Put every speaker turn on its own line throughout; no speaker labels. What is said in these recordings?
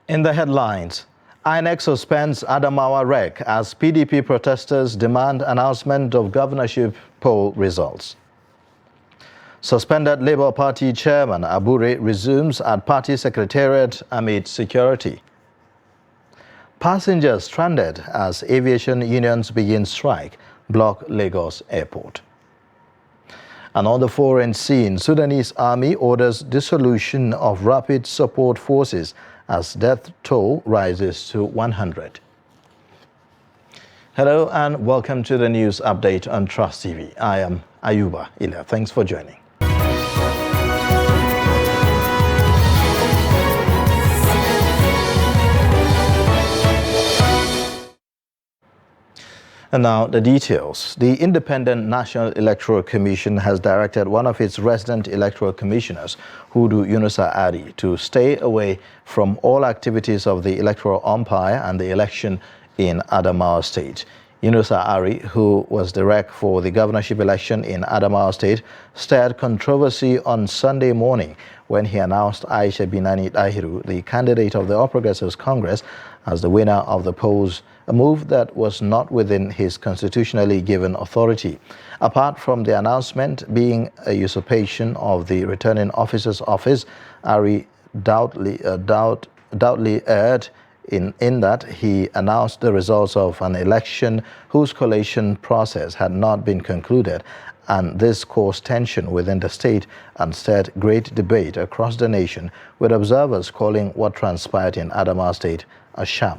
In the headlines, INEC suspends Adamawa REC as PDP protesters demand announcement of governorship poll results. Suspended Labour Party chairman Abure resumes at party secretariat amid security. Passengers stranded as aviation unions begin strike, block Lagos airport. And on the foreign scene, Sudanese army orders dissolution of rapid support forces as death toll rises to 100. Hello and welcome to the news update on Trust TV. I am Ayuba Ila. Thanks for joining. And now the details. The Independent National Electoral Commission has directed one of its resident electoral commissioners, Hudu Yunusa Ari, to stay away from all activities of the electoral umpire and the election in Adamawa State. Yunusa Ari, who was the rec for the governorship election in Adamawa State, stirred controversy on Sunday morning when he announced Aisha Binani Dahiru, the candidate of the All Progressives Congress, as the winner of the polls, a move that was not within his constitutionally given authority. Apart from the announcement being a usurpation of the returning officer's office, Ari doubtly erred in that he announced the results of an election whose collation process had not been concluded, and this caused tension within the state and stirred great debate across the nation, with observers calling what transpired in Adamawa State a sham.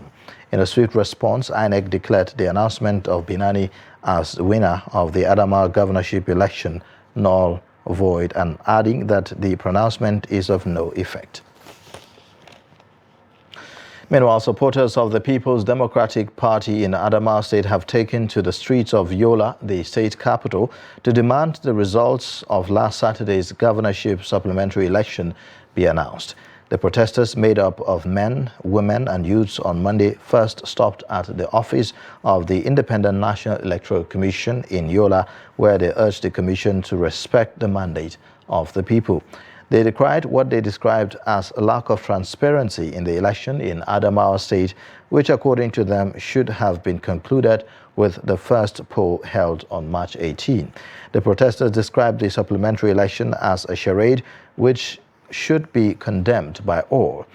In a swift response, INEC declared the announcement of Binani as the winner of the Adamawa governorship election null void, and adding that the pronouncement is of no effect. Meanwhile, supporters of the People's Democratic Party in Adamawa State have taken to the streets of Yola, the state capital, to demand the results of last Saturday's governorship supplementary election be announced. The protesters, made up of men, women and youths, on Monday first stopped at the office of the Independent National Electoral Commission in Yola, where they urged the commission to respect the mandate of the people. They decried what they described as a lack of transparency in the election in Adamawa State, which according to them should have been concluded with the first poll held on March 18. The protesters described the supplementary election as a charade which should be condemned by all,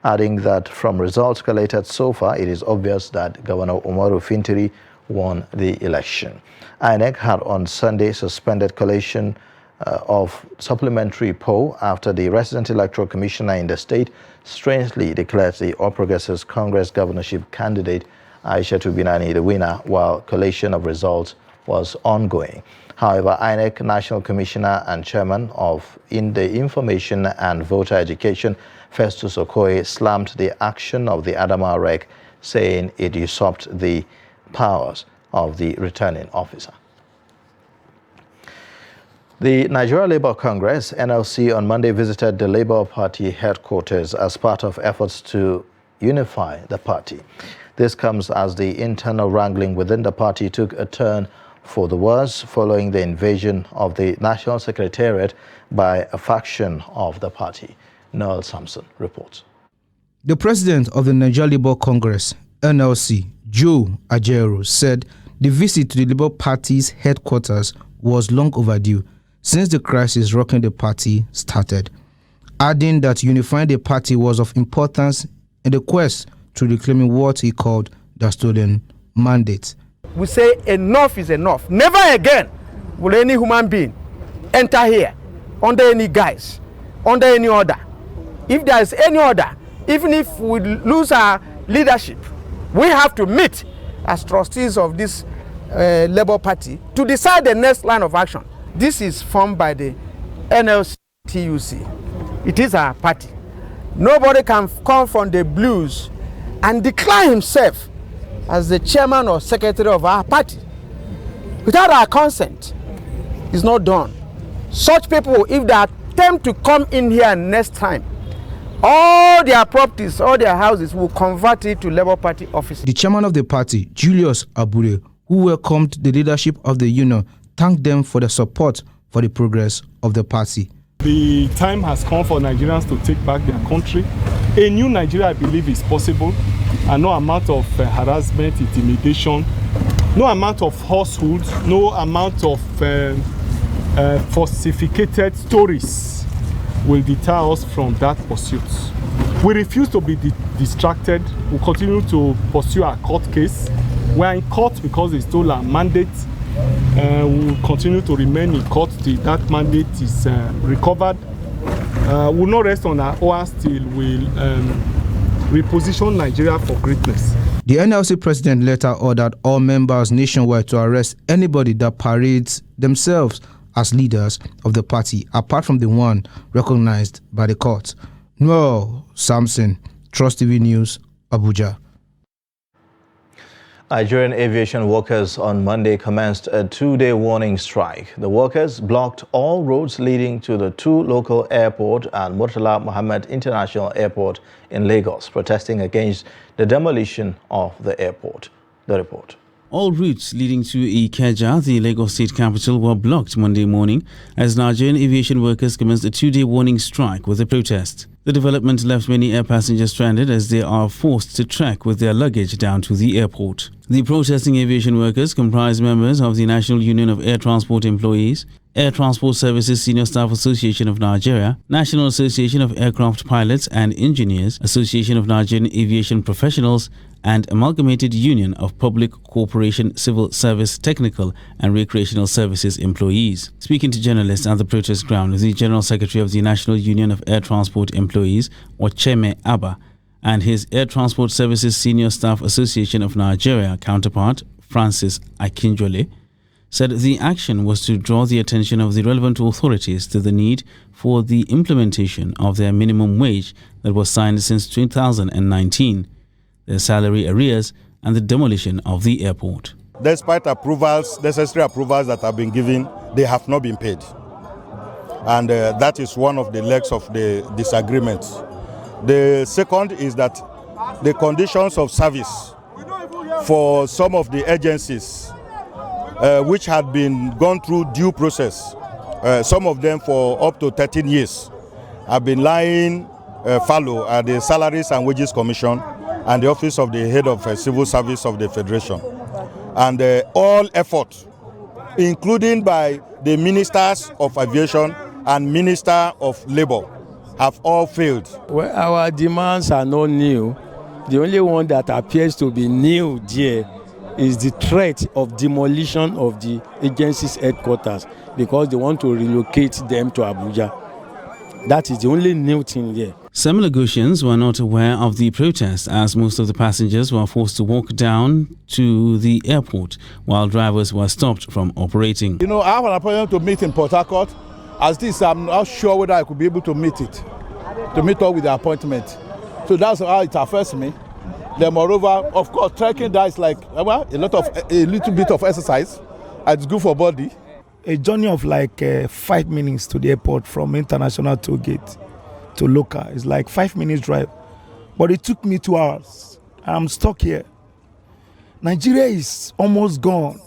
adding that from results collated so far, it is obvious that Governor Umaru Fintiri won the election. INEC had on Sunday suspended collation of supplementary poll after the resident electoral commissioner in the state strangely declared the All Progressives Congress governorship candidate Aisha Binani the winner, while collation of results was ongoing. However, INEC National Commissioner and Chairman of the Information and Voter Education, Festus Okoye, slammed the action of the Adamawa REC, saying it usurped the powers of the returning officer. The Nigeria Labour Congress, NLC, on Monday visited the Labour Party headquarters as part of efforts to unify the party. This comes as the internal wrangling within the party took a turn for the worse following the invasion of the National Secretariat by a faction of the party. Noel Sampson reports.
The president of the Nigeria Labour Congress, NLC, Joe Ajaero, said the visit to the Labour Party's headquarters was long overdue since the crisis rocking the party started, adding that unifying the party was of importance in the quest to reclaiming what he called the stolen mandate.
We say enough is enough. Never again will any human being enter here under any guise, under any order. If there is any order, even if we lose our leadership, we have to meet as trustees of this Labour Party to decide the next line of action. This is formed by the NLC-TUC. It is our party. Nobody can come from the blues and declare himself as the chairman or secretary of our party without our consent. It's not done. Such people, if they attempt to come in here next time, all their properties, all their houses will convert it to Labour Party offices.
The chairman of the party, Julius Abure, who welcomed the leadership of the union, thanked them for the support for the progress of the party.
The time has come for Nigerians to take back their country. A new Nigeria, I believe, is possible, and no amount of harassment, intimidation, no amount of falsehood, no amount of falsificated stories will deter us from that pursuit. We refuse to be distracted. We continue to pursue our court case. We are in court because they stole our mandate. We will continue to remain in court till that mandate is recovered. We will not rest on our oars till we reposition Nigeria for greatness.
The NLC president later ordered all members nationwide to arrest anybody that parades themselves as leaders of the party, apart from the one recognized by the court. Noel Samson, Trust TV News, Abuja.
Nigerian aviation workers on Monday commenced a two-day warning strike. The workers blocked all roads leading to the two local airports and Murtala Mohammed International Airport in Lagos, protesting against the demolition of the airport. The report.
All routes leading to Ikeja, the Lagos state capital, were blocked Monday morning as Nigerian aviation workers commenced a two-day warning strike with the protest. The development left many air passengers stranded as they are forced to trek with their luggage down to the airport. The protesting aviation workers comprise members of the National Union of Air Transport Employees, Air Transport Services Senior Staff Association of Nigeria, National Association of Aircraft Pilots and Engineers, Association of Nigerian Aviation Professionals, and Amalgamated Union of Public Corporation Civil Service Technical and Recreational Services Employees. Speaking to journalists at the protest ground, the General Secretary of the National Union of Air Transport Employees, Ocheme Abba, and his Air Transport Services Senior Staff Association of Nigeria counterpart, Francis Akinjole, said the action was to draw the attention of the relevant authorities to the need for the implementation of their minimum wage that was signed since 2019, their salary arrears, and the demolition of the airport.
Despite approvals, necessary approvals that have been given, they have not been paid. And that is one of the legs of the disagreement. The second is that the conditions of service for some of the agencies which had been gone through due process, some of them for up to 13 years, have been lying fallow at the Salaries and Wages Commission and the Office of the Head of Civil Service of the Federation. And all effort, including by the Ministers of Aviation and Minister of Labour, have all failed.
Well, our demands are not new. The only one that appears to be new there is the threat of demolition of the agency's headquarters because they want to relocate them to Abuja. That is the only new thing there.
Some Lagosians were not aware of the protest as most of the passengers were forced to walk down to the airport while drivers were stopped from operating.
You know, I have an appointment to meet in Port Harcourt. As this, I'm not sure whether I could be able to meet up with the appointment. So that's how it affects me. Then moreover, of course, trekking that is like a little bit of exercise. It's good for body.
A journey of like 5 minutes to the airport from international toll gate to local is like 5 minutes drive. But it took me 2 hours. I'm stuck here. Nigeria is almost gone.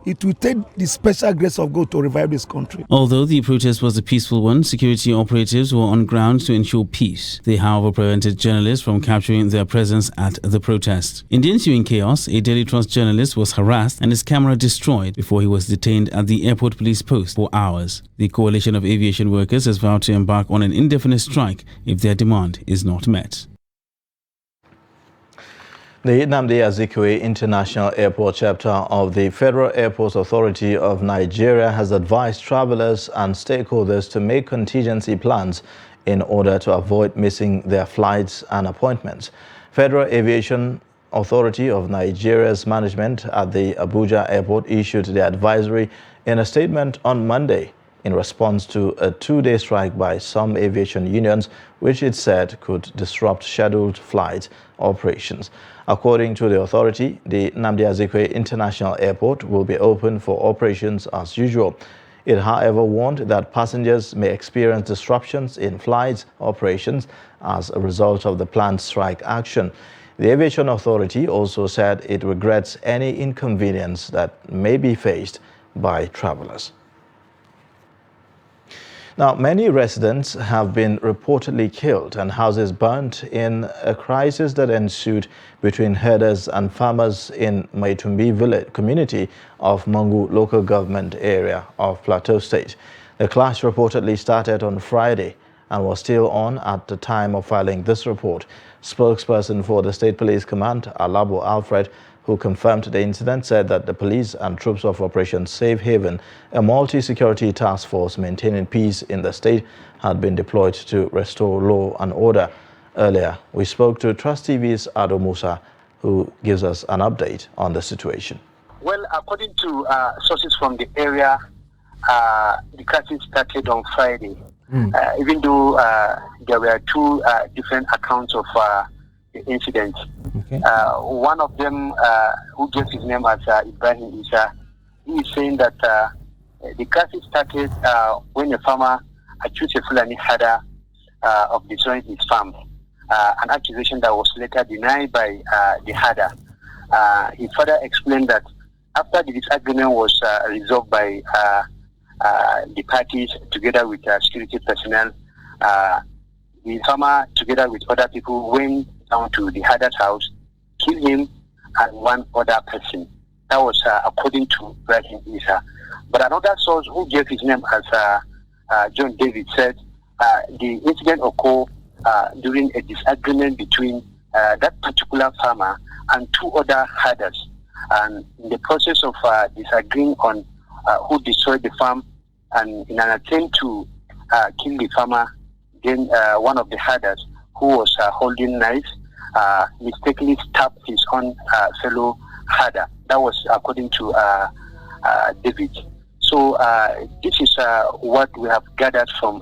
It will take the special grace of God to revive this country.
Although the protest was a peaceful one, security operatives were on ground to ensure peace. They, however, prevented journalists from capturing their presence at the protest. In the ensuing chaos, a Daily Trust journalist was harassed and his camera destroyed before he was detained at the airport police post for hours. The Coalition of Aviation Workers has vowed to embark on an indefinite strike if their demand is not met.
The Nnamdi Azikiwe International Airport chapter of the Federal Airports Authority of Nigeria has advised travelers and stakeholders to make contingency plans in order to avoid missing their flights and appointments. Federal Aviation Authority of Nigeria's management at the Abuja airport issued the advisory in a statement on Monday in response to a two-day strike by some aviation unions, which it said could disrupt scheduled flight operations. According to the authority, the Nnamdi Azikiwe International Airport will be open for operations as usual. It, however, warned that passengers may experience disruptions in flight operations as a result of the planned strike action. The Aviation Authority also said it regrets any inconvenience that may be faced by travelers. Now, many residents have been reportedly killed and houses burnt in a crisis that ensued between herders and farmers in Maitumbi village community of Mangu local government area of Plateau State. The clash reportedly started on Friday and was still on at the time of filing this report. Spokesperson for the State Police Command, Alabo Alfred, who confirmed the incident, said that the police and troops of Operation Safe Haven, a multi-security task force maintaining peace in the state, had been deployed to restore law and order. Earlier, we spoke to Trust TV's Ado Musa, who gives us an update on the situation.
Well, according to sources from the area, the crisis started on Friday. Even though there were two different accounts of the incident.
Okay.
One of them, who gave his name as Ibrahim Isa, he is saying that the crisis started when a farmer accused a Fulani herder of destroying his farm, an accusation that was later denied by the herder. He further explained that after the disagreement was resolved by the parties together with security personnel, the farmer together with other people went down to the herder's house, killed him and one other person. That was according to Ibrahim Isa. But another source who gave his name as John David said the incident occurred during a disagreement between that particular farmer and two other herders. And in the process of disagreeing on who destroyed the farm, and in an attempt to kill the farmer, then one of the herders who was holding knives mistakenly stabbed his own fellow herder. That was according to David. So this is what we have gathered from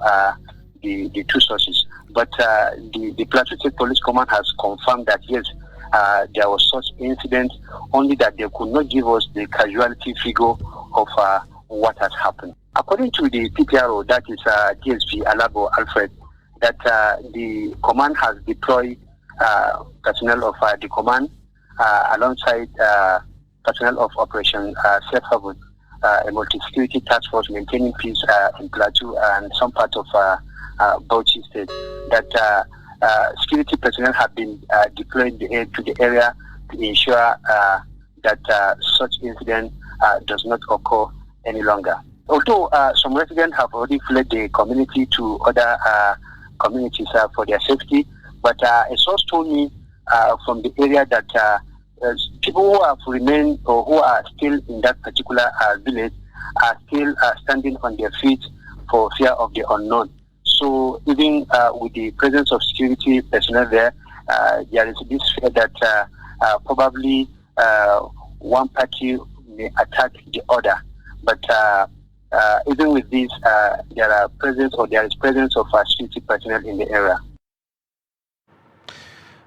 the two sources. But the Plateau State Police Command has confirmed that yes, there was such incident, only that they could not give us the casualty figure of what has happened. According to the PPRO, that is DSP Alabo Alfred, that the command has deployed personnel of the command alongside personnel of Operation Safe Haven, a multi-security task force maintaining peace in Plateau and some part of Bauchi State. That security personnel have been deployed to the area to ensure that such incident does not occur any longer. Although some residents have already fled the community to other communities for their safety, but a source told me from the area that people who have remained or who are still in that particular village are still standing on their feet for fear of the unknown. So even with the presence of security personnel there, there is this fear that probably one party may attack the other. But even with this, there is presence of security personnel in the area.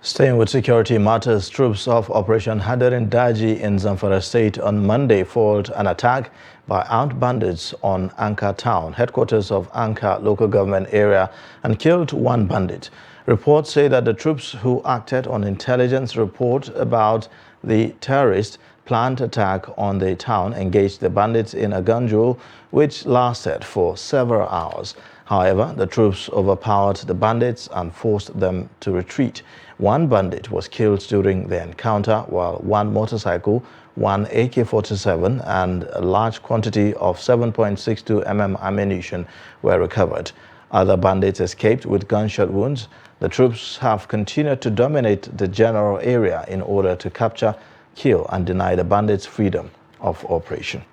Staying with security matters, troops of Operation Hadarin Daji in Zamfara State on Monday foiled an attack by armed bandits on Anka town, headquarters of Anka local government area, and killed one bandit. Reports say that the troops who acted on intelligence report about the terrorist planned attack on the town engaged the bandits in a gun duel which lasted for several hours. However, the troops overpowered the bandits and forced them to retreat. One bandit was killed during the encounter, while one motorcycle, one AK-47 and a large quantity of 7.62 mm ammunition were recovered. Other bandits escaped with gunshot wounds. The troops have continued to dominate the general area in order to capture, kill and deny the bandits freedom of operation.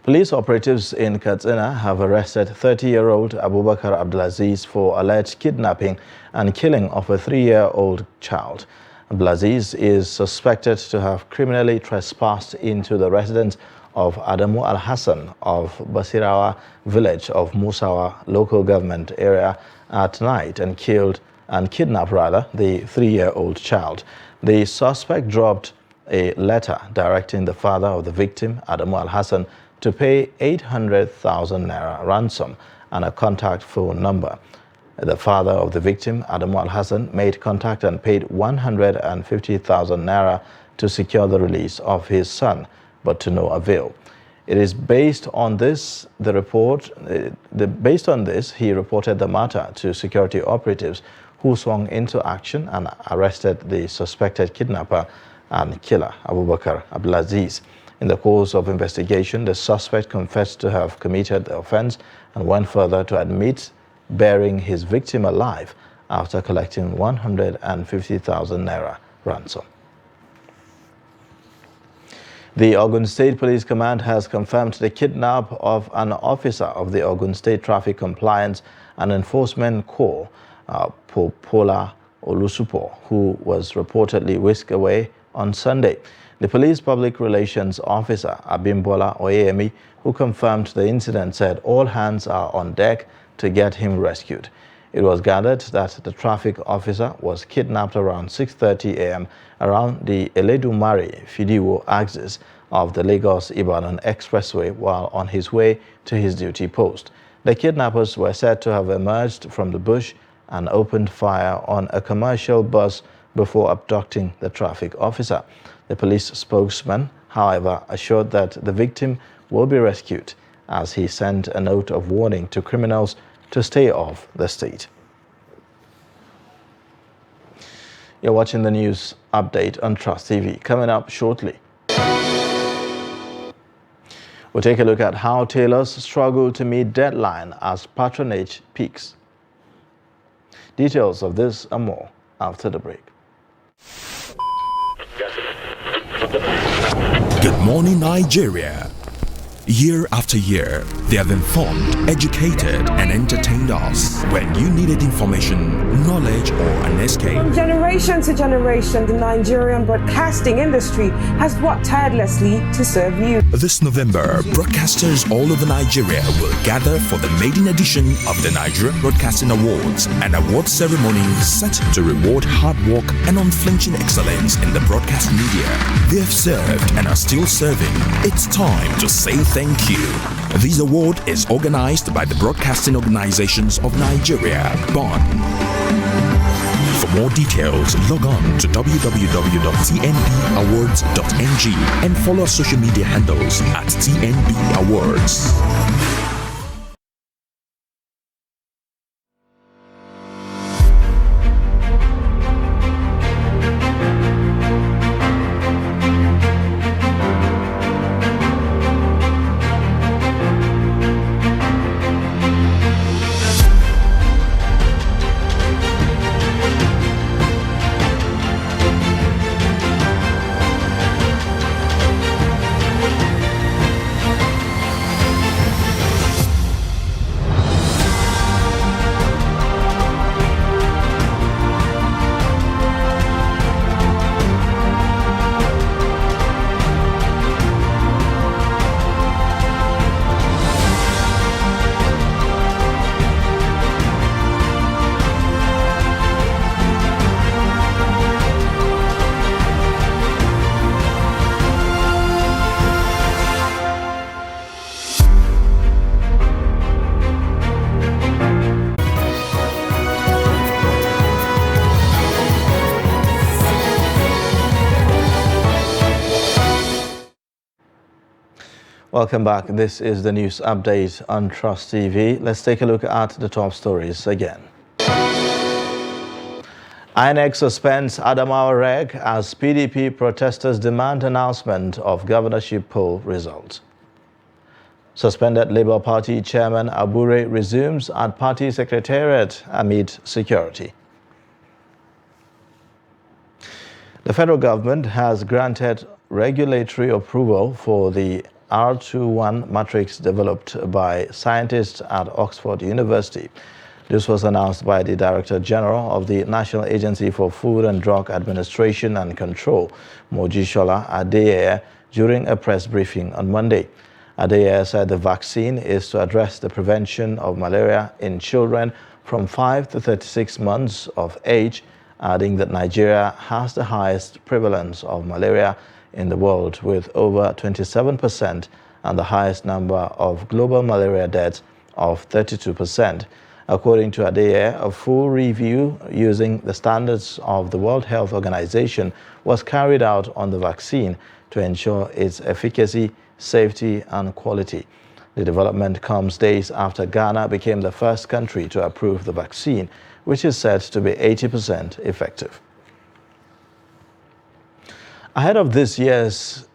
Police operatives in Katsina have arrested 30-year-old Abubakar Abdulaziz for alleged kidnapping and killing of a 3-year-old child. Abdulaziz is suspected to have criminally trespassed into the residence of Adamu Al-Hassan of Basirawa village of Musawa local government area at night and kidnapped the 3-year-old child. The suspect dropped a letter directing the father of the victim, Adamu Al-Hassan, to pay 800,000 naira ransom and a contact phone number. The father of the victim, Adamu Al-Hassan, made contact and paid 150,000 naira to secure the release of his son, but to no avail. It is based on this, he reported the matter to security operatives who swung into action and arrested the suspected kidnapper and killer, Abubakar Abdulaziz. In the course of investigation, the suspect confessed to have committed the offense and went further to admit burying his victim alive after collecting 150,000 naira ransom. The Ogun State Police Command has confirmed the kidnap of an officer of the Ogun State Traffic Compliance and Enforcement Corps, Popola Olusupo, who was reportedly whisked away on Sunday. The police public relations officer, Abimbola Oyemi, who confirmed the incident, said all hands are on deck to get him rescued. It was gathered that the traffic officer was kidnapped around 6:30 a.m. around the Eledumare-Fidiwo axis of the Lagos-Ibadan Expressway while on his way to his duty post. The kidnappers were said to have emerged from the bush and opened fire on a commercial bus before abducting the traffic officer. The police spokesman, however, assured that the victim will be rescued as he sent a note of warning to criminals to stay off the state. You're watching the news update on Trust TV. Coming up shortly, we'll take a look at how tailors struggle to meet deadline as patronage peaks. Details of this and more after the break.
Good morning, Nigeria. Year after year, they have informed, educated, and entertained us. When you needed information, knowledge, or an escape.
From generation to generation, the Nigerian broadcasting industry has worked tirelessly to serve you.
This November, broadcasters all over Nigeria will gather for the maiden edition of the Nigerian Broadcasting Awards, an award ceremony set to reward hard work and unflinching excellence in the broadcast media. They have served and are still serving. It's time to say thank you. This award is organized by the Broadcasting Organizations of Nigeria, BON. For more details, log on to www.tnbawards.ng and follow our social media handles at TNB Awards.
Welcome back. This is the news update on Trust TV. Let's take a look at the top stories again. INEC suspends Adamawa Reg as PDP protesters demand announcement of governorship poll results. Suspended Labour Party Chairman Abure resumes at party secretariat amid security. The federal government has granted regulatory approval for the R21 matrix developed by scientists at Oxford University. This was announced by the Director General of the National Agency for Food and Drug Administration and Control, Mojisola Adeyeye, during a press briefing on Monday. Adeyeye said the vaccine is to address the prevention of malaria in children from 5 to 36 months of age, adding that Nigeria has the highest prevalence of malaria in the world with over 27% and the highest number of global malaria deaths of 32%. According to Adeyeye, a full review using the standards of the World Health Organization was carried out on the vaccine to ensure its efficacy safety and quality. The development comes days after Ghana became the first country to approve the vaccine, which is said to be 80% effective. Ahead of this year's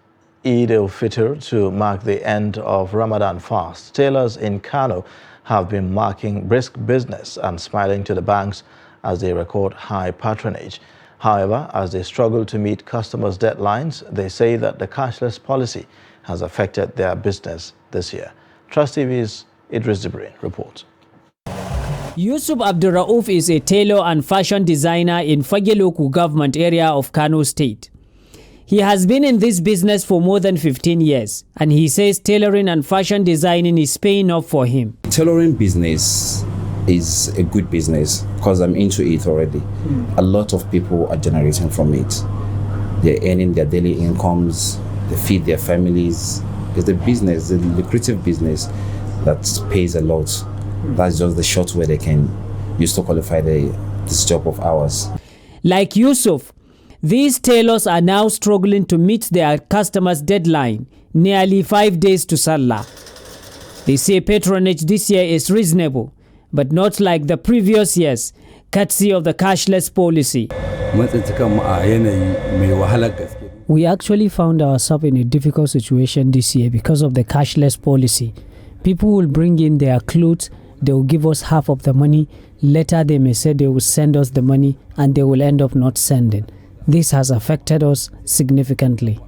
Eid al-Fitr to mark the end of Ramadan fast, tailors in Kano have been marking brisk business and smiling to the banks as they record high patronage. However, as they struggle to meet customers' deadlines, they say that the cashless policy has affected their business this year. Trust TV's Idris Jibril reports.
Yusuf Abdurrauf is a tailor and fashion designer in Fageloku government area of Kano State. He has been in this business for more than 15 years, and he says tailoring and fashion designing is paying off for him.
Tailoring business is a good business because I'm into it already. A lot of people are generating from it. They're earning their daily incomes, they feed their families. It's a business, a lucrative business that pays a lot. That's just the short way they can use to qualify this job of ours.
Like Yusuf, these tailors are now struggling to meet their customers' deadline, nearly 5 days to Salah. They say patronage this year is reasonable, but not like the previous years, courtesy of the cashless policy. We actually found ourselves in a difficult situation this year because of the cashless policy. People will bring in their clothes, they will give us half of the money, later they may say they will send us the money and they will end up not sending. This has affected us significantly.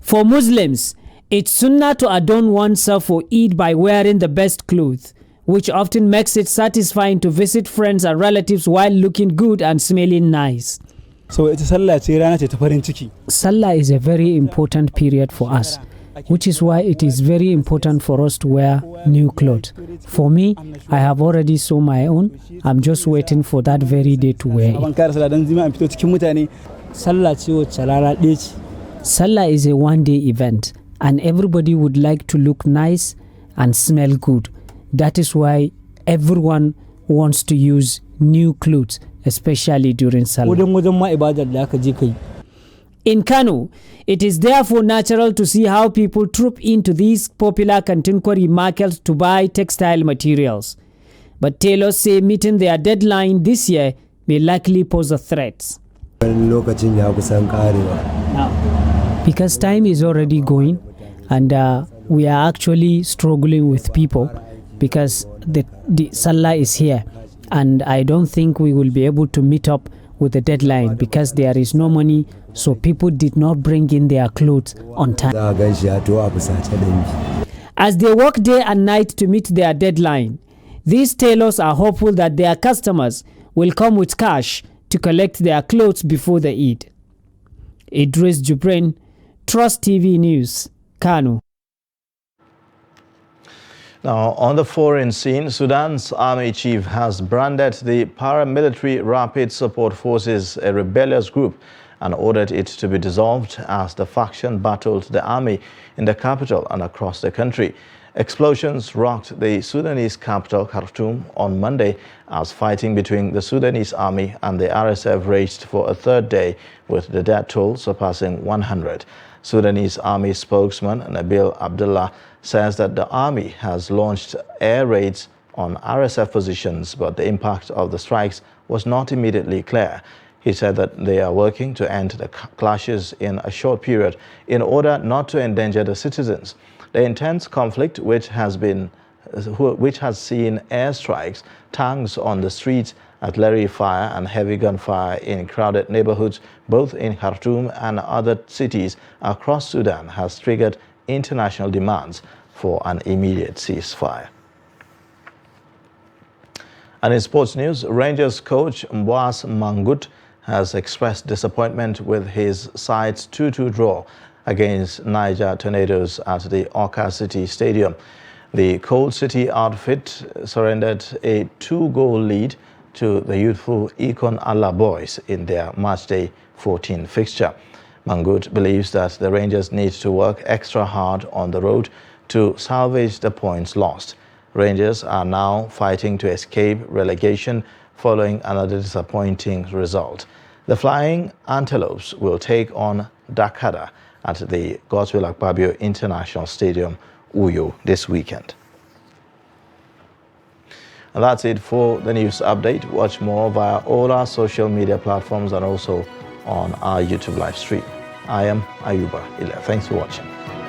For
Muslims, it's sunnah to adorn oneself for Eid by wearing the best clothes, which often makes it satisfying to visit friends and relatives while looking good and smelling nice.
So Salah
is a very important period for us, which is why it is very important for us to wear new clothes. For me, I have already sewn my own. I'm just waiting for that very day to wear it. Salah is a one-day event, and everybody would like to look nice and smell good. That is why everyone wants to use new clothes, especially during Salah. In Kano, it is therefore natural to see how people troop into these popular contemporary markets to buy textile materials. But tailors say meeting their deadline this year may likely pose a threat. Because time is already going, and we are actually struggling with people because the Salah is here, and I don't think we will be able to meet up with the deadline because there is no money, so people did not bring in their clothes on time. As they work day and night to meet their deadline, these tailors are hopeful that their customers will come with cash to collect their clothes before the Eid. Idris Jubrin, Trust TV News, Kano.
Now, on the foreign scene, Sudan's army chief has branded the paramilitary Rapid Support Forces a rebellious group and ordered it to be dissolved as the faction battled the army in the capital and across the country. Explosions rocked the Sudanese capital, Khartoum, on Monday as fighting between the Sudanese army and the RSF raged for a third day, with the death toll surpassing 100. Sudanese army spokesman Nabil Abdullah says that the army has launched air raids on RSF positions, but the impact of the strikes was not immediately clear. He said that they are working to end the clashes in a short period in order not to endanger the citizens. The intense conflict, which has seen airstrikes, tanks on the streets, artillery fire and heavy gunfire in crowded neighborhoods, both in Khartoum and other cities across Sudan, has triggered international demands for an immediate ceasefire. And in sports news, Rangers coach Mboas Mangut has expressed disappointment with his side's 2-2 draw against Niger Tornadoes at the Awka City Stadium. The Coal City outfit surrendered a 2-goal lead to the youthful Ikon Allah boys in their matchday 14 fixture. Mangut believes that the Rangers need to work extra hard on the road to salvage the points lost. Rangers are now fighting to escape relegation following another disappointing result. The Flying Antelopes will take on Dakada at the Godswill Akpabio International Stadium, Uyo, this weekend. And that's it for the news update. Watch more via all our social media platforms and also on our YouTube live stream. I am Ayuba Ile. Thanks for watching.